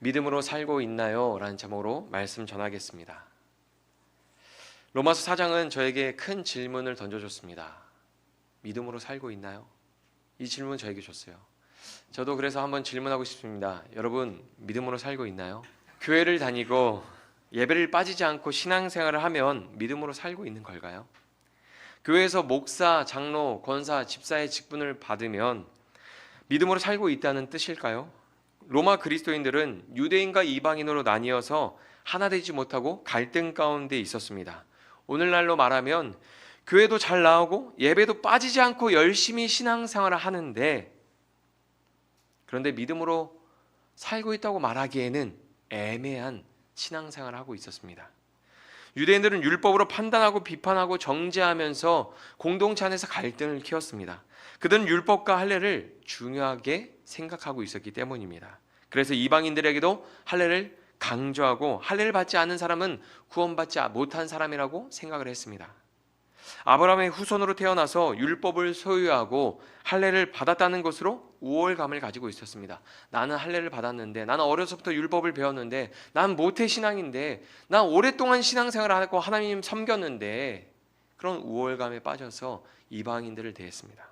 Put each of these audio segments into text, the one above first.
믿음으로 살고 있나요? 라는 제목으로 말씀 전하겠습니다. 로마서 4장은 저에게 큰 질문을 던져줬습니다. 믿음으로 살고 있나요? 이 질문 저에게 줬어요. 저도 그래서 한번 질문하고 싶습니다. 여러분, 믿음으로 살고 있나요? 교회를 다니고 예배를 빠지지 않고 신앙생활을 하면 믿음으로 살고 있는 걸까요? 교회에서 목사, 장로, 권사, 집사의 직분을 받으면 믿음으로 살고 있다는 뜻일까요? 로마 그리스도인들은 유대인과 이방인으로 나뉘어서 하나 되지 못하고 갈등 가운데 있었습니다. 오늘날로 말하면 교회도 잘 나오고 예배도 빠지지 않고 열심히 신앙생활을 하는데, 그런데 믿음으로 살고 있다고 말하기에는 애매한 신앙생활을 하고 있었습니다. 유대인들은 율법으로 판단하고 비판하고 정죄하면서 공동체 안에서 갈등을 키웠습니다. 그들은 율법과 할례를 중요하게 생각하고 있었기 때문입니다. 그래서 이방인들에게도 할례를 강조하고 할례를 받지 않는 사람은 구원받지 못한 사람이라고 생각을 했습니다. 아브라함의 후손으로 태어나서 율법을 소유하고 할례를 받았다는 것으로 우월감을 가지고 있었습니다. 나는 할례를 받았는데, 나는 어려서부터 율법을 배웠는데, 난 모태 신앙인데, 난 오랫동안 신앙생활을 하고 하나님 섬겼는데, 그런 우월감에 빠져서 이방인들을 대했습니다.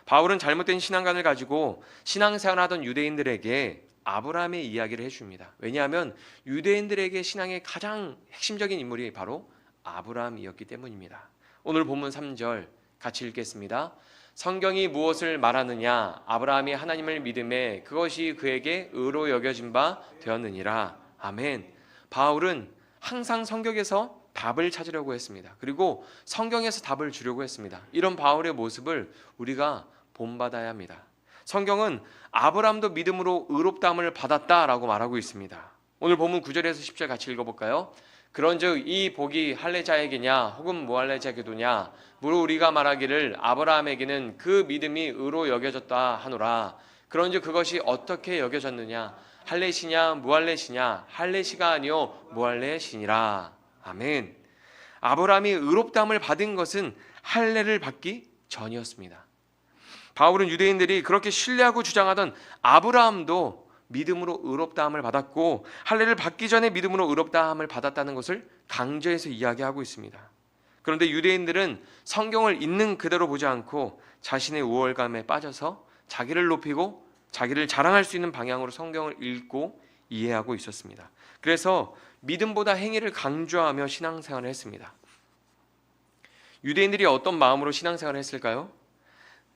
바울은 잘못된 신앙관을 가지고 신앙생활하던 유대인들에게 아브라함의 이야기를 해줍니다. 왜냐하면 유대인들에게 신앙의 가장 핵심적인 인물이 바로 아브라함이었기 때문입니다. 오늘 본문 3절 같이 읽겠습니다. 성경이 무엇을 말하느냐? 아브라함이 하나님을 믿음에 그것이 그에게 의로 여겨진 바 되었느니라. 아멘. 바울은 항상 성경에서 답을 찾으려고 했습니다. 그리고 성경에서 답을 주려고 했습니다. 이런 바울의 모습을 우리가 본받아야 합니다. 성경은 아브라함도 믿음으로 의롭다함을 받았다라고 말하고 있습니다. 오늘 본문 9절에서 10절 같이 읽어볼까요? 그런즉 이 복이 할례자에게냐 혹은 무할례자에게도냐 무릇 우리가 말하기를 아브라함에게는 그 믿음이 의로 여겨졌다 하노라. 그런즉 그것이 어떻게 여겨졌느냐? 할례시냐 무할례시냐? 할례시가 아니요 무할례시니라. 아멘. 아브라함이 의롭다함을 받은 것은 할례를 받기 전이었습니다. 바울은 유대인들이 그렇게 신뢰하고 주장하던 아브라함도 믿음으로 의롭다함을 받았고 할례를 받기 전에 믿음으로 의롭다함을 받았다는 것을 강조해서 이야기하고 있습니다. 그런데 유대인들은 성경을 있는 그대로 보지 않고 자신의 우월감에 빠져서 자기를 높이고 자기를 자랑할 수 있는 방향으로 성경을 읽고 이해하고 있었습니다. 그래서 믿음보다 행위를 강조하며 신앙생활을 했습니다. 유대인들이 어떤 마음으로 신앙생활을 했을까요?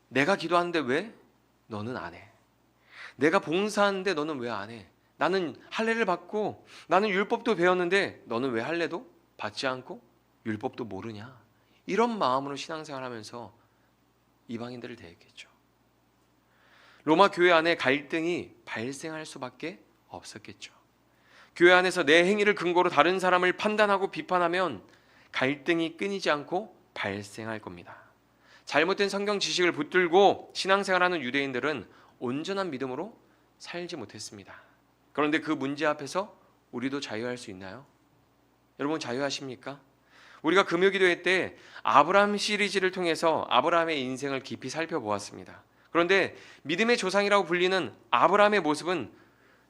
내가 기도하는데 왜 너는 안 해? 내가 봉사하는데 너는 왜 안 해? 나는 할례를 받고 나는 율법도 배웠는데 너는 왜 할례도 받지 않고 율법도 모르냐? 이런 마음으로 신앙생활하면서 이방인들을 대했겠죠. 로마 교회 안에 갈등이 발생할 수밖에 없었겠죠. 교회 안에서 내 행위를 근거로 다른 사람을 판단하고 비판하면 갈등이 끊이지 않고 발생할 겁니다. 잘못된 성경 지식을 붙들고 신앙생활하는 유대인들은 온전한 믿음으로 살지 못했습니다. 그런데 그 문제 앞에서 우리도 자유할 수 있나요? 여러분 자유하십니까? 우리가 금요기도회 때 아브라함 시리즈를 통해서 아브라함의 인생을 깊이 살펴보았습니다. 그런데 믿음의 조상이라고 불리는 아브라함의 모습은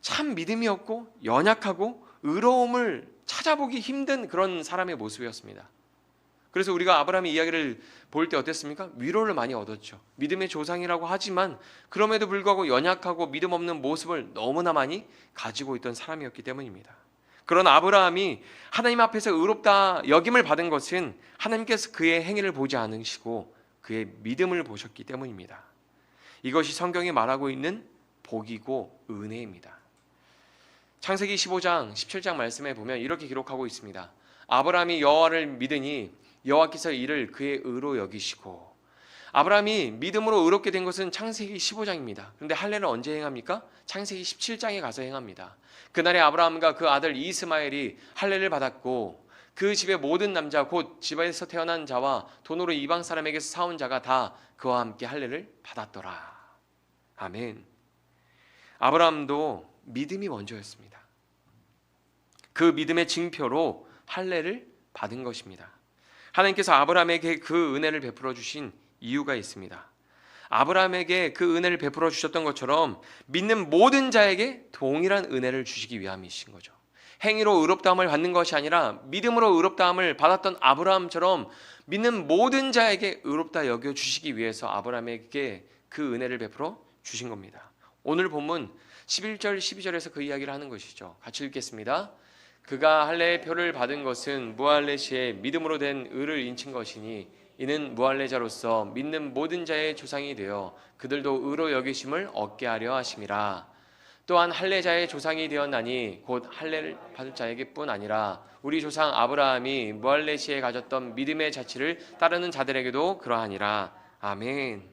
참 믿음이 없고 연약하고 의로움을 찾아보기 힘든 그런 사람의 모습이었습니다. 그래서 우리가 아브라함의 이야기를 볼 때 어땠습니까? 위로를 많이 얻었죠. 믿음의 조상이라고 하지만 그럼에도 불구하고 연약하고 믿음 없는 모습을 너무나 많이 가지고 있던 사람이었기 때문입니다. 그런 아브라함이 하나님 앞에서 의롭다 여김을 받은 것은 하나님께서 그의 행위를 보지 않으시고 그의 믿음을 보셨기 때문입니다. 이것이 성경이 말하고 있는 복이고 은혜입니다. 창세기 15장 17장 말씀에 보면 이렇게 기록하고 있습니다. 아브라함이 여호와를 믿으니 여호와께서 이를 그의 의로 여기시고. 아브라함이 믿음으로 의롭게 된 것은 창세기 15장입니다. 그런데 할례를 언제 행합니까? 창세기 17장에 가서 행합니다. 그날에 아브라함과 그 아들 이스마엘이 할례를 받았고 그 집의 모든 남자 곧 집에서 태어난 자와 돈으로 이방 사람에게서 사온 자가 다 그와 함께 할례를 받았더라. 아멘. 아브라함도 믿음이 먼저였습니다. 그 믿음의 징표로 할례를 받은 것입니다. 하나님께서 아브라함에게 그 은혜를 베풀어 주신 이유가 있습니다. 아브라함에게 그 은혜를 베풀어 주셨던 것처럼 믿는 모든 자에게 동일한 은혜를 주시기 위함이신 거죠. 행위로 의롭다함을 받는 것이 아니라 믿음으로 의롭다함을 받았던 아브라함처럼 믿는 모든 자에게 의롭다 여겨 주시기 위해서 아브라함에게 그 은혜를 베풀어 주신 겁니다. 오늘 본문 11절 12절에서 그 이야기를 하는 것이죠. 같이 읽겠습니다. 그가 할례의 표를 받은 것은 무할레시에 믿음으로 된 의를 인친 것이니 이는 무할레자로서 믿는 모든 자의 조상이 되어 그들도 의로 여기심을 얻게 하려 하심이라. 또한 할례자의 조상이 되었나니 곧 할례를 받을 자에게뿐 아니라 우리 조상 아브라함이 무할레시에 가졌던 믿음의 자취를 따르는 자들에게도 그러하니라. 아멘.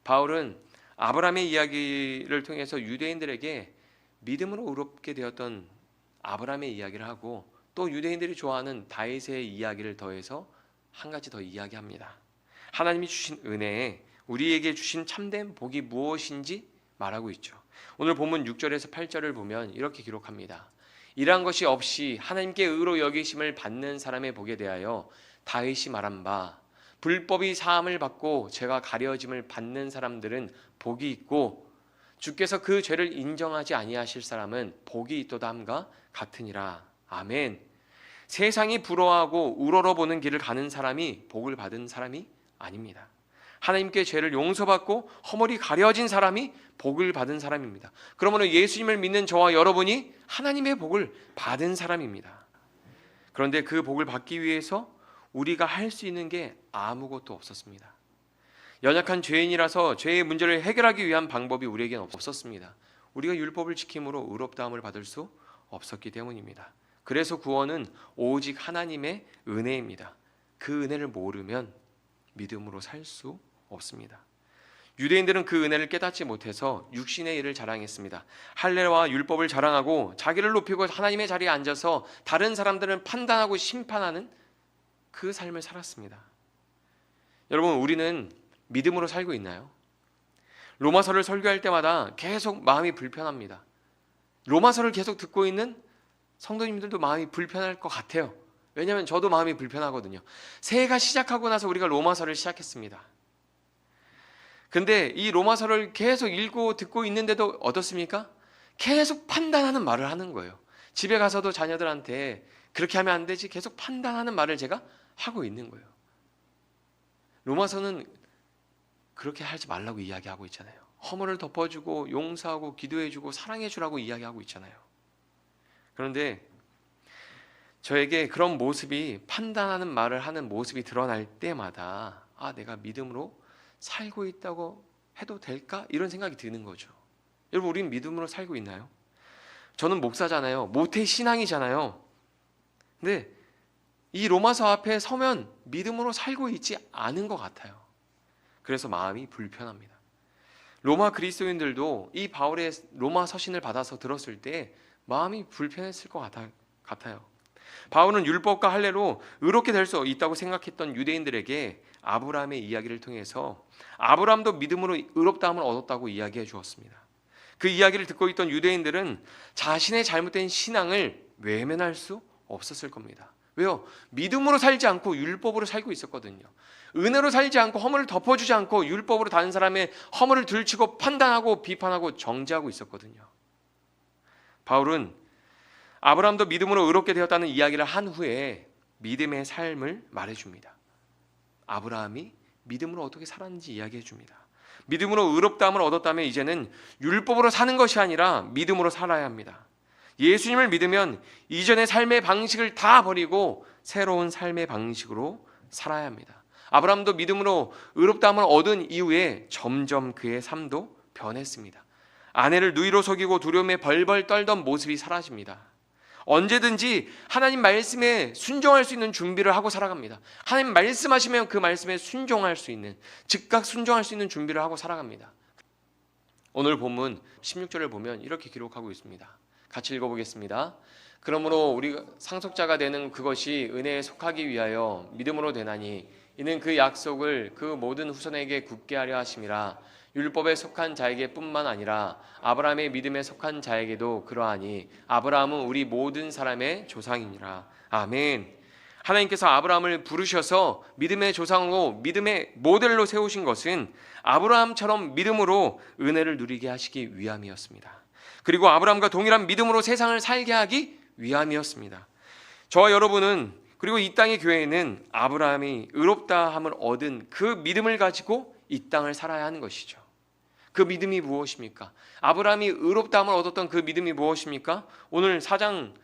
바울은 아브라함의 이야기를 통해서 유대인들에게 믿음으로 의롭게 되었던 아브라함의 이야기를 하고 또 유대인들이 좋아하는 다윗의 이야기를 더해서 한 가지 더 이야기합니다. 하나님이 주신 은혜에 우리에게 주신 참된 복이 무엇인지 말하고 있죠. 오늘 본문 6절에서 8절을 보면 이렇게 기록합니다. 이러한 것이 없이 하나님께 의로 여기심을 받는 사람의 복에 대하여 다윗이 말한 바 불법이 사함을 받고 죄가 가려짐을 받는 사람들은 복이 있고 주께서 그 죄를 인정하지 아니하실 사람은 복이 있도다 함과 같으니라. 아멘. 세상이 부러워하고 우러러보는 길을 가는 사람이 복을 받은 사람이 아닙니다. 하나님께 죄를 용서받고 허물이 가려진 사람이 복을 받은 사람입니다. 그러므로 예수님을 믿는 저와 여러분이 하나님의 복을 받은 사람입니다. 그런데 그 복을 받기 위해서 우리가 할 수 있는 게 아무것도 없었습니다. 연약한 죄인이라서 죄의 문제를 해결하기 위한 방법이 우리에겐 없었습니다. 우리가 율법을 지킴으로 의롭다함을 받을 수 없었기 때문입니다. 그래서 구원은 오직 하나님의 은혜입니다. 그 은혜를 모르면 믿음으로 살 수 없습니다. 유대인들은 그 은혜를 깨닫지 못해서 육신의 일을 자랑했습니다. 할례와 율법을 자랑하고 자기를 높이고 하나님의 자리에 앉아서 다른 사람들은 판단하고 심판하는 그 삶을 살았습니다. 여러분, 우리는 믿음으로 살고 있나요? 로마서를 설교할 때마다 계속 마음이 불편합니다. 로마서를 계속 듣고 있는 성도님들도 마음이 불편할 것 같아요. 왜냐하면 저도 마음이 불편하거든요. 새해가 시작하고 나서 우리가 로마서를 시작했습니다. 근데 이 로마서를 계속 읽고 듣고 있는데도 어떻습니까? 계속 판단하는 말을 하는 거예요. 집에 가서도 자녀들한테 그렇게 하면 안 되지, 계속 판단하는 말을 제가 하고 있는 거예요. 로마서는 그렇게 하지 말라고 이야기하고 있잖아요. 허물을 덮어주고 용서하고 기도해주고 사랑해주라고 이야기하고 있잖아요. 그런데 저에게 그런 모습이, 판단하는 말을 하는 모습이 드러날 때마다 내가 믿음으로 살고 있다고 해도 될까? 이런 생각이 드는 거죠. 여러분, 우린 믿음으로 살고 있나요? 저는 목사잖아요. 모태 신앙이잖아요. 근데 이 로마서 앞에 서면 믿음으로 살고 있지 않은 것 같아요. 그래서 마음이 불편합니다. 로마 그리스도인들도 이 바울의 로마 서신을 받아서 들었을 때 마음이 불편했을 것 같아요. 바울은 율법과 할례로 의롭게 될 수 있다고 생각했던 유대인들에게 아브라함의 이야기를 통해서 아브라함도 믿음으로 의롭다함을 얻었다고 이야기해 주었습니다. 그 이야기를 듣고 있던 유대인들은 자신의 잘못된 신앙을 외면할 수 없었을 겁니다. 왜요? 믿음으로 살지 않고 율법으로 살고 있었거든요. 은혜로 살지 않고 허물을 덮어주지 않고 율법으로 다른 사람의 허물을 들추고 판단하고 비판하고 정죄하고 있었거든요. 바울은 아브라함도 믿음으로 의롭게 되었다는 이야기를 한 후에 믿음의 삶을 말해줍니다. 아브라함이 믿음으로 어떻게 살았는지 이야기해 줍니다. 믿음으로 의롭다함을 얻었다면 이제는 율법으로 사는 것이 아니라 믿음으로 살아야 합니다. 예수님을 믿으면 이전의 삶의 방식을 다 버리고 새로운 삶의 방식으로 살아야 합니다. 아브라함도 믿음으로 의롭다함을 얻은 이후에 점점 그의 삶도 변했습니다. 아내를 누이로 속이고 두려움에 벌벌 떨던 모습이 사라집니다. 언제든지 하나님 말씀에 순종할 수 있는 준비를 하고 살아갑니다. 하나님 말씀하시면 그 말씀에 순종할 수 있는, 즉각 순종할 수 있는 준비를 하고 살아갑니다. 오늘 본문 16절을 보면 이렇게 기록하고 있습니다. 같이 읽어보겠습니다. 그러므로 우리가 상속자가 되는 그것이 은혜에 속하기 위하여 믿음으로 되나니 이는 그 약속을 그 모든 후손에게 굳게 하려 하심이라. 율법에 속한 자에게 뿐만 아니라 아브라함의 믿음에 속한 자에게도 그러하니 아브라함은 우리 모든 사람의 조상이니라. 아멘. 하나님께서 아브라함을 부르셔서 믿음의 조상으로 믿음의 모델로 세우신 것은 아브라함처럼 믿음으로 은혜를 누리게 하시기 위함이었습니다. 그리고 아브라함과 동일한 믿음으로 세상을 살게 하기 위함이었습니다. 저와 여러분은, 그리고 이 땅의 교회는 아브라함이 의롭다함을 얻은 그 믿음을 가지고 이 땅을 살아야 하는 것이죠. 그 믿음이 무엇입니까? 아브라함이 의롭다함을 얻었던 그 믿음이 무엇입니까? 오늘 4장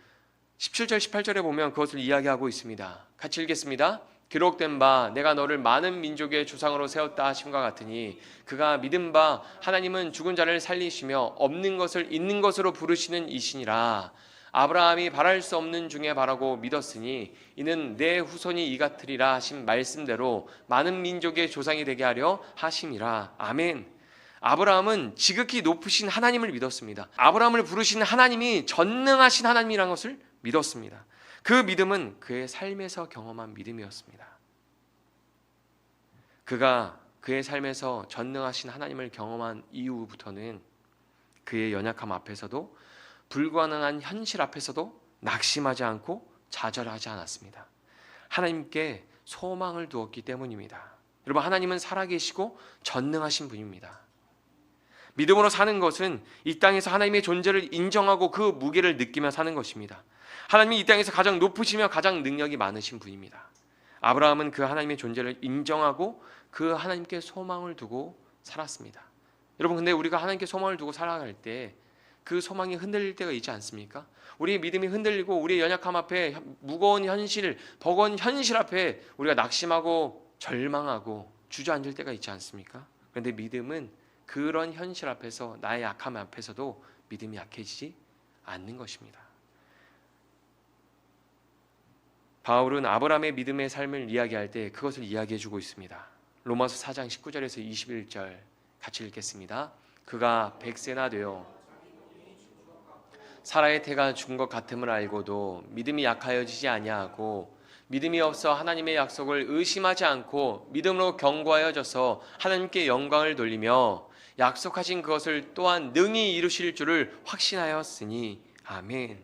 17절 18절에 보면 그것을 이야기하고 있습니다. 같이 읽겠습니다. 기록된 바 내가 너를 많은 민족의 조상으로 세웠다 하심과 같으니 그가 믿은 바 하나님은 죽은 자를 살리시며 없는 것을 있는 것으로 부르시는 이시니라. 아브라함이 바랄 수 없는 중에 바라고 믿었으니 이는 내 후손이 이 같으리라 하신 말씀대로 많은 민족의 조상이 되게 하려 하심이라. 아멘. 아브라함은 지극히 높으신 하나님을 믿었습니다. 아브라함을 부르신 하나님이 전능하신 하나님이라는 것을 믿었습니다. 그 믿음은 그의 삶에서 경험한 믿음이었습니다. 그가 그의 삶에서 전능하신 하나님을 경험한 이후부터는 그의 연약함 앞에서도 불가능한 현실 앞에서도 낙심하지 않고 좌절하지 않았습니다. 하나님께 소망을 두었기 때문입니다. 여러분, 하나님은 살아계시고 전능하신 분입니다. 믿음으로 사는 것은 이 땅에서 하나님의 존재를 인정하고 그 무게를 느끼며 사는 것입니다. 하나님이 이 땅에서 가장 높으시며 가장 능력이 많으신 분입니다. 아브라함은 그 하나님의 존재를 인정하고 그 하나님께 소망을 두고 살았습니다. 여러분, 근데 우리가 하나님께 소망을 두고 살아갈 때 그 소망이 흔들릴 때가 있지 않습니까? 우리의 믿음이 흔들리고 우리의 연약함 앞에, 무거운 현실, 버거운 현실 앞에 우리가 낙심하고 절망하고 주저앉을 때가 있지 않습니까? 그런데 믿음은 그런 현실 앞에서, 나의 약함 앞에서도 믿음이 약해지지 않는 것입니다. 바울은 아브라함의 믿음의 삶을 이야기할 때 그것을 이야기해주고 있습니다. 로마서 4장 19절에서 21절 같이 읽겠습니다. 그가 100세나 되어 사라의 태가 죽은 것 같음을 알고도 믿음이 약하여지지 아니하고 믿음이 없어 하나님의 약속을 의심하지 않고 믿음으로 견고하여져서 하나님께 영광을 돌리며 약속하신 그것을 또한 능히 이루실 줄을 확신하였으니 아멘.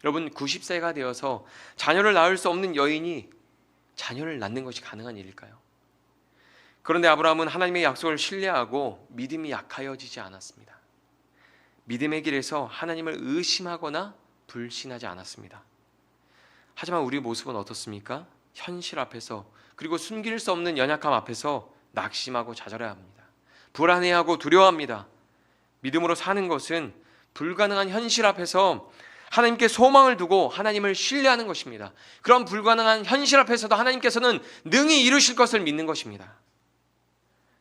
여러분, 90세가 되어서 자녀를 낳을 수 없는 여인이 자녀를 낳는 것이 가능한 일일까요? 그런데 아브라함은 하나님의 약속을 신뢰하고 믿음이 약하여지지 않았습니다. 믿음의 길에서 하나님을 의심하거나 불신하지 않았습니다. 하지만 우리 모습은 어떻습니까? 현실 앞에서, 그리고 숨길 수 없는 연약함 앞에서 낙심하고 좌절해야 합니다. 불안해하고 두려워합니다. 믿음으로 사는 것은 불가능한 현실 앞에서 하나님께 소망을 두고 하나님을 신뢰하는 것입니다. 그런 불가능한 현실 앞에서도 하나님께서는 능히 이루실 것을 믿는 것입니다.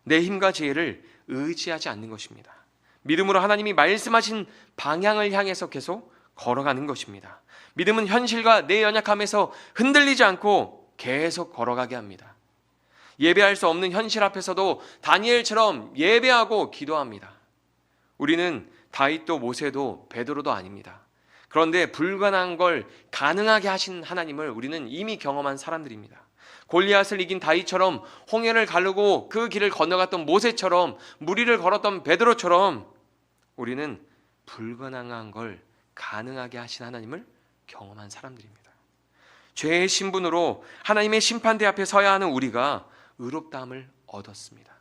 내 힘과 지혜를 의지하지 않는 것입니다. 믿음으로 하나님이 말씀하신 방향을 향해서 계속 걸어가는 것입니다. 믿음은 현실과 내 연약함에서 흔들리지 않고 계속 걸어가게 합니다. 예배할 수 없는 현실 앞에서도 다니엘처럼 예배하고 기도합니다. 우리는 다윗도 모세도 베드로도 아닙니다. 그런데 불가능한 걸 가능하게 하신 하나님을 우리는 이미 경험한 사람들입니다. 골리앗을 이긴 다윗처럼, 홍해를 가르고 그 길을 건너갔던 모세처럼, 무리를 걸었던 베드로처럼 우리는 불가능한 걸 가능하게 하신 하나님을 경험한 사람들입니다. 죄의 신분으로 하나님의 심판대 앞에 서야 하는 우리가 의롭다함을 얻었습니다.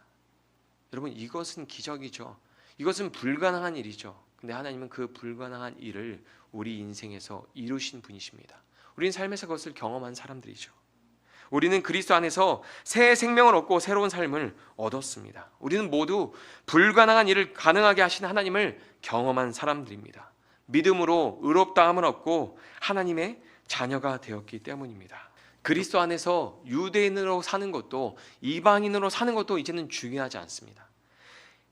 여러분, 이것은 기적이죠. 이것은 불가능한 일이죠. 근데 하나님은 그 불가능한 일을 우리 인생에서 이루신 분이십니다. 우리는 삶에서 그것을 경험한 사람들이죠. 우리는 그리스도 안에서 새 생명을 얻고 새로운 삶을 얻었습니다. 우리는 모두 불가능한 일을 가능하게 하신 하나님을 경험한 사람들입니다. 믿음으로 의롭다함을 얻고 하나님의 자녀가 되었기 때문입니다. 그리스도 안에서 유대인으로 사는 것도 이방인으로 사는 것도 이제는 중요하지 않습니다.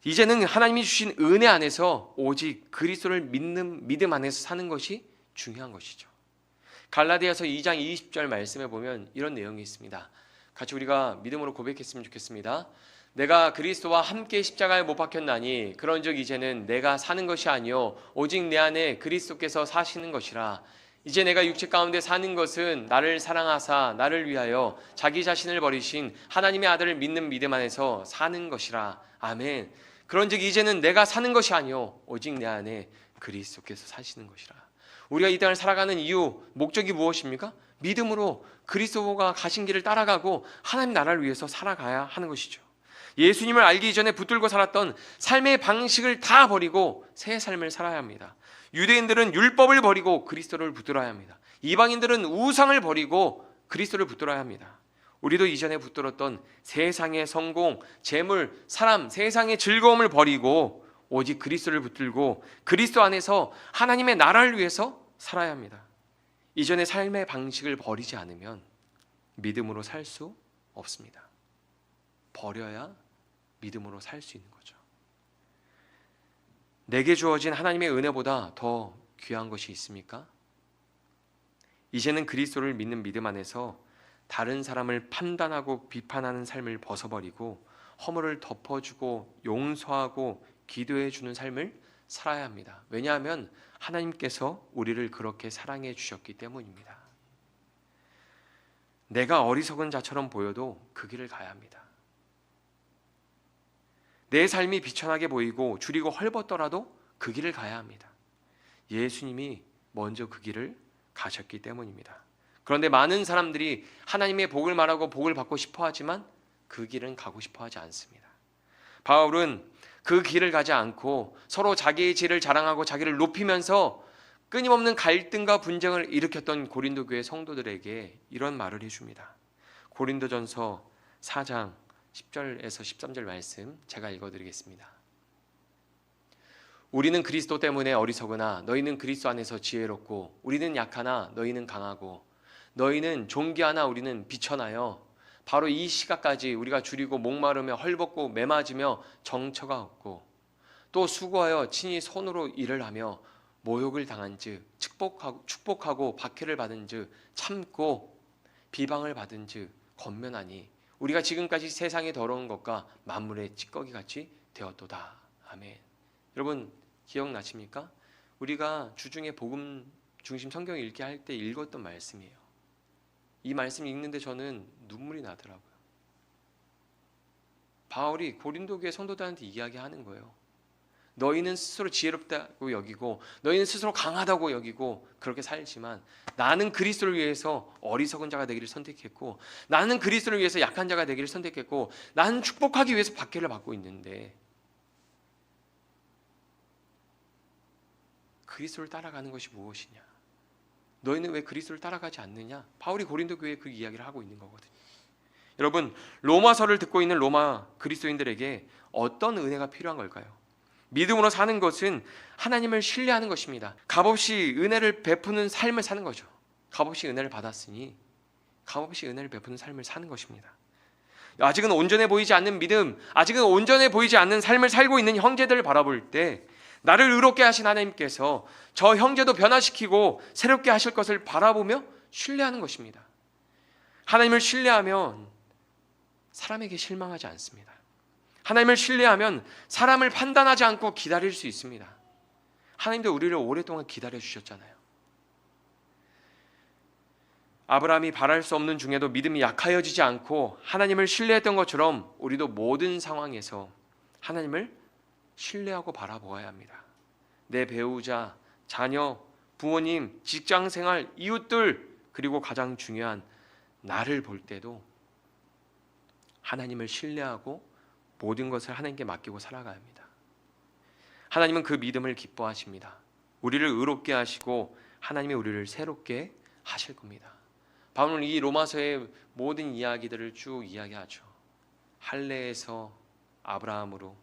이제는 하나님이 주신 은혜 안에서 오직 그리스도를 믿는 믿음 안에서 사는 것이 중요한 것이죠. 갈라디아서 2장 20절 말씀에 보면 이런 내용이 있습니다. 같이 우리가 믿음으로 고백했으면 좋겠습니다. 내가 그리스도와 함께 십자가에 못 박혔나니 그런즉 이제는 내가 사는 것이 아니요 오직 내 안에 그리스도께서 사시는 것이라. 이제 내가 육체 가운데 사는 것은 나를 사랑하사 나를 위하여 자기 자신을 버리신 하나님의 아들을 믿는 믿음 안에서 사는 것이라. 아멘. 그런즉 이제는 내가 사는 것이 아니요 오직 내 안에 그리스도께서 사시는 것이라. 우리가 이 땅을 살아가는 이유, 목적이 무엇입니까? 믿음으로 그리스도가 가신 길을 따라가고 하나님 나라를 위해서 살아가야 하는 것이죠. 예수님을 알기 전에 붙들고 살았던 삶의 방식을 다 버리고 새 삶을 살아야 합니다. 유대인들은 율법을 버리고 그리스도를 붙들어야 합니다. 이방인들은 우상을 버리고 그리스도를 붙들어야 합니다. 우리도 이전에 붙들었던 세상의 성공, 재물, 사람, 세상의 즐거움을 버리고 오직 그리스도를 붙들고 그리스도 안에서 하나님의 나라를 위해서 살아야 합니다. 이전의 삶의 방식을 버리지 않으면 믿음으로 살 수 없습니다. 버려야 믿음으로 살 수 있는 거죠. 내게 주어진 하나님의 은혜보다 더 귀한 것이 있습니까? 이제는 그리스도를 믿는 믿음 안에서 다른 사람을 판단하고 비판하는 삶을 벗어버리고 허물을 덮어주고 용서하고 기도해주는 삶을 살아야 합니다. 왜냐하면 하나님께서 우리를 그렇게 사랑해 주셨기 때문입니다. 내가 어리석은 자처럼 보여도 그 길을 가야 합니다. 내 삶이 비천하게 보이고 줄이고 헐벗더라도 그 길을 가야 합니다. 예수님이 먼저 그 길을 가셨기 때문입니다. 그런데 많은 사람들이 하나님의 복을 말하고 복을 받고 싶어 하지만 그 길은 가고 싶어 하지 않습니다. 바울은 그 길을 가지 않고 서로 자기의 지혜를 자랑하고 자기를 높이면서 끊임없는 갈등과 분쟁을 일으켰던 고린도 교회 성도들에게 이런 말을 해줍니다. 고린도전서 4장 10절에서 13절 말씀 제가 읽어드리겠습니다. 우리는 그리스도 때문에 어리석으나 너희는 그리스도 안에서 지혜롭고 우리는 약하나 너희는 강하고 너희는 존귀하나 우리는 비천하여 바로 이 시각까지 우리가 줄이고 목마르며 헐벗고 매맞으며 정처가 없고 또 수고하여 친히 손으로 일을 하며 모욕을 당한즉 축복하고 박해를 받은즉 참고 비방을 받은즉 권면하니 우리가 지금까지 세상의 더러운 것과 만물의 찌꺼기 같이 되었도다. 아멘. 여러분 기억나십니까? 우리가 주중에 복음 중심 성경 읽기 할 때 읽었던 말씀이에요. 이 말씀 읽는데 저는 눈물이 나더라고요. 바울이 고린도 교회 성도들한테 이야기하는 거예요. 너희는 스스로 지혜롭다고 여기고 너희는 스스로 강하다고 여기고 그렇게 살지만 나는 그리스도를 위해서 어리석은 자가 되기를 선택했고 나는 그리스도를 위해서 약한 자가 되기를 선택했고 나는 축복하기 위해서 박해를 받고 있는데 그리스도를 따라가는 것이 무엇이냐? 너희는 왜 그리스도를 따라가지 않느냐? 바울이 고린도 교회에 그 이야기를 하고 있는 거거든요. 여러분 로마서를 듣고 있는 로마 그리스도인들에게 어떤 은혜가 필요한 걸까요? 믿음으로 사는 것은 하나님을 신뢰하는 것입니다. 값없이 은혜를 베푸는 삶을 사는 거죠. 값없이 은혜를 받았으니 값없이 은혜를 베푸는 삶을 사는 것입니다. 아직은 온전해 보이지 않는 믿음, 아직은 온전해 보이지 않는 삶을 살고 있는 형제들을 바라볼 때 나를 의롭게 하신 하나님께서 저 형제도 변화시키고 새롭게 하실 것을 바라보며 신뢰하는 것입니다. 하나님을 신뢰하면 사람에게 실망하지 않습니다. 하나님을 신뢰하면 사람을 판단하지 않고 기다릴 수 있습니다. 하나님도 우리를 오랫동안 기다려 주셨잖아요. 아브라함이 바랄 수 없는 중에도 믿음이 약하여지지 않고 하나님을 신뢰했던 것처럼 우리도 모든 상황에서 하나님을 신뢰하고 바라보아야 합니다. 내 배우자, 자녀, 부모님, 직장생활, 이웃들 그리고 가장 중요한 나를 볼 때도 하나님을 신뢰하고 모든 것을 하나님께 맡기고 살아가야 합니다. 하나님은 그 믿음을 기뻐하십니다. 우리를 의롭게 하시고 하나님이 우리를 새롭게 하실 겁니다. 바울은 이 로마서의 모든 이야기들을 쭉 이야기하죠. 할례에서 아브라함으로,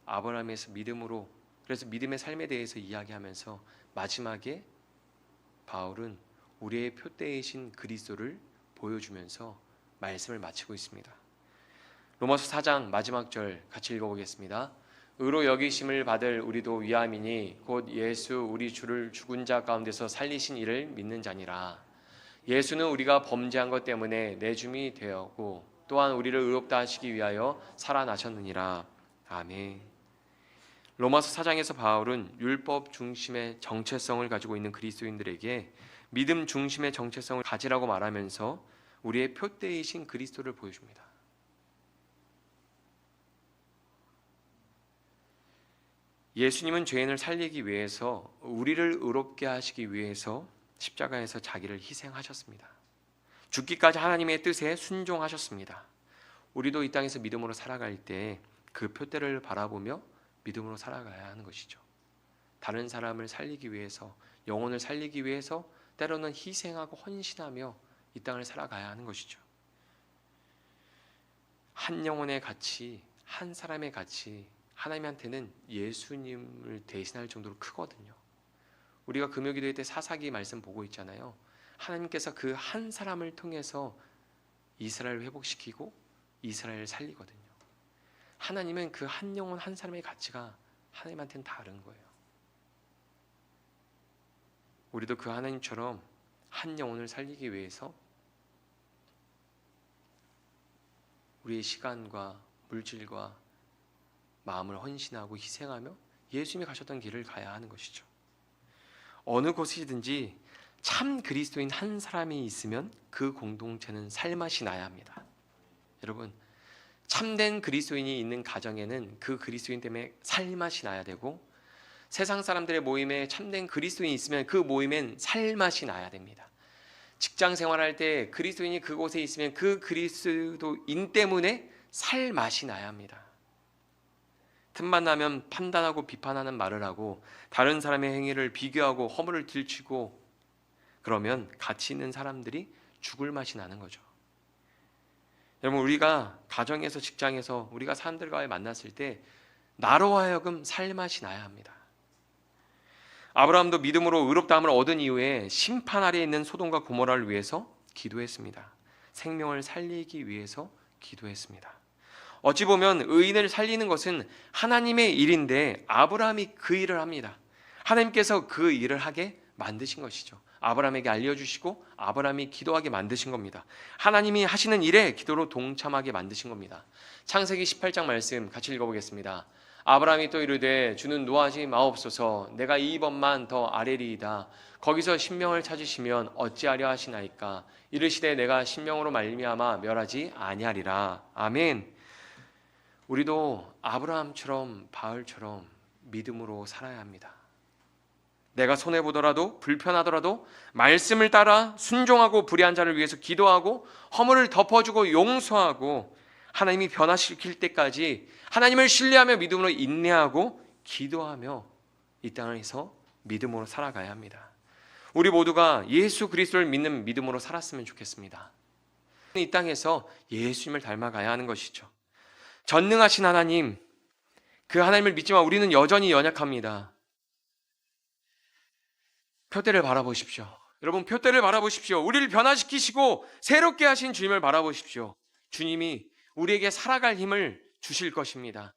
아브라함에서 믿음으로, 그래서 믿음의 삶에 대해서 이야기하면서 마지막에 바울은 우리의 표대이신 그리스도를 보여주면서 말씀을 마치고 있습니다. 로마서 4장 마지막 절 같이 읽어보겠습니다. 의로 여기심을 받을 우리도 위함이니 곧 예수 우리 주를 죽은 자 가운데서 살리신 이를 믿는 자니라. 예수는 우리가 범죄한 것 때문에 내줌이 되었고 또한 우리를 의롭다 하시기 위하여 살아나셨느니라. 아멘. 로마서 4장에서 바울은 율법 중심의 정체성을 가지고 있는 그리스도인들에게 믿음 중심의 정체성을 가지라고 말하면서 우리의 표대이신 그리스도를 보여줍니다. 예수님은 죄인을 살리기 위해서 우리를 의롭게 하시기 위해서 십자가에서 자기를 희생하셨습니다. 죽기까지 하나님의 뜻에 순종하셨습니다. 우리도 이 땅에서 믿음으로 살아갈 때 그 표대를 바라보며 믿음으로 살아가야 하는 것이죠. 다른 사람을 살리기 위해서, 영혼을 살리기 위해서 때로는 희생하고 헌신하며 이 땅을 살아가야 하는 것이죠. 한 영혼의 가치, 한 사람의 가치, 하나님한테는 예수님을 대신할 정도로 크거든요. 우리가 금요기도회 때 사사기 말씀 보고 있잖아요. 하나님께서 그 한 사람을 통해서 이스라엘을 회복시키고 이스라엘을 살리거든요. 하나님은 그 한 영혼 한 사람의 가치가 하나님한테는 다른 거예요. 우리도 그 하나님처럼 한 영혼을 살리기 위해서 우리의 시간과 물질과 마음을 헌신하고 희생하며 예수님이 가셨던 길을 가야 하는 것이죠. 어느 곳이든지 참 그리스도인 한 사람이 있으면 그 공동체는 살맛이 나야 합니다. 여러분, 참된 그리스도인이 있는 가정에는 그 그리스도인 때문에 살맛이 나야 되고, 세상 사람들의 모임에 참된 그리스도인이 있으면 그 모임엔 살맛이 나야 됩니다. 직장 생활할 때 그리스도인이 그곳에 있으면 그 그리스도인 때문에 살맛이 나야 합니다. 틈만 나면 판단하고 비판하는 말을 하고 다른 사람의 행위를 비교하고 허물을 들추고 그러면 가치 있는 사람들이 죽을 맛이 나는 거죠. 여러분, 우리가 가정에서, 직장에서 우리가 사람들과 만났을 때 나로 하여금 살맛이 나야 합니다. 아브라함도 믿음으로 의롭다함을 얻은 이후에 심판 아래에 있는 소돔과 고모라를 위해서 기도했습니다. 생명을 살리기 위해서 기도했습니다. 어찌 보면 의인을 살리는 것은 하나님의 일인데 아브라함이 그 일을 합니다. 하나님께서 그 일을 하게 만드신 것이죠. 아브라함에게 알려주시고 아브라함이 기도하게 만드신 겁니다. 하나님이 하시는 일에 기도로 동참하게 만드신 겁니다. 창세기 18장 말씀 같이 읽어보겠습니다. 아브라함이 또 이르되 주는 노하지 마옵소서. 내가 이 법만 더 아뢰리이다. 거기서 신명을 찾으시면 어찌하려 하시나이까. 이르시되 내가 신명으로 말미암아 멸하지 아니하리라. 아멘. 우리도 아브라함처럼 바울처럼 믿음으로 살아야 합니다. 내가 손해보더라도 불편하더라도 말씀을 따라 순종하고 불의한 자를 위해서 기도하고 허물을 덮어주고 용서하고 하나님이 변화시킬 때까지 하나님을 신뢰하며 믿음으로 인내하고 기도하며 이 땅에서 믿음으로 살아가야 합니다. 우리 모두가 예수 그리스도를 믿는 믿음으로 살았으면 좋겠습니다. 이 땅에서 예수님을 닮아가야 하는 것이죠. 전능하신 하나님, 그 하나님을 믿지만 우리는 여전히 연약합니다. 표대를 바라보십시오. 여러분, 표대를 바라보십시오. 우리를 변화시키시고 새롭게 하신 주님을 바라보십시오. 주님이 우리에게 살아갈 힘을 주실 것입니다.